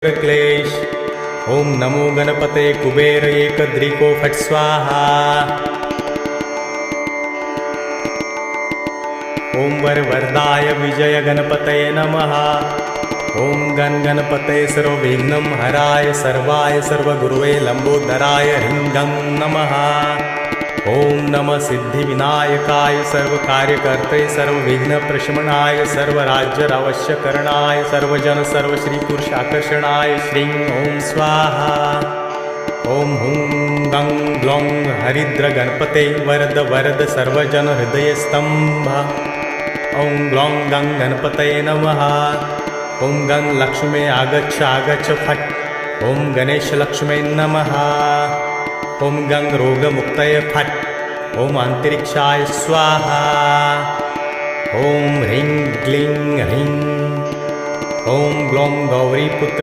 क्लेश। ओम नमो गणपते कुबेर एकदृको फट् स्वाहा। ओम वरवरदाय विजय गणपतये नमः। ओम गणपतये सर्वविघ्नं हराय सर्वाय सर्वगुरुवे लंबोदराय ह्रीं गं नमः। ओम नमः सिद्धिविनायकाय सर्वकार्यकर्ते सर्वविघ्नप्रशमनाय सर्वराज्यावश्यकरणाय सर्वजन सर्वश्रीपुरुषाकर्षणाय श्रीं ओम स्वाहा। ओम हुं गं ग्लौं हरिद्र गणपते वरद वरद सर्वजन हृदयस्तंभ। ओम ग्लौं गं गणपतये नमः। ओम गं लक्ष्मे आगच्छ आगच्छ फट्। ओम गणेश लक्ष्मे नमः। ओम गं रोगमुक्तये फट्। ओम अंतरिक्षाय स्वाहा। ओम ह्रीं क्लीं ह्रीं। ओम ग्लौं गौरीपुत्र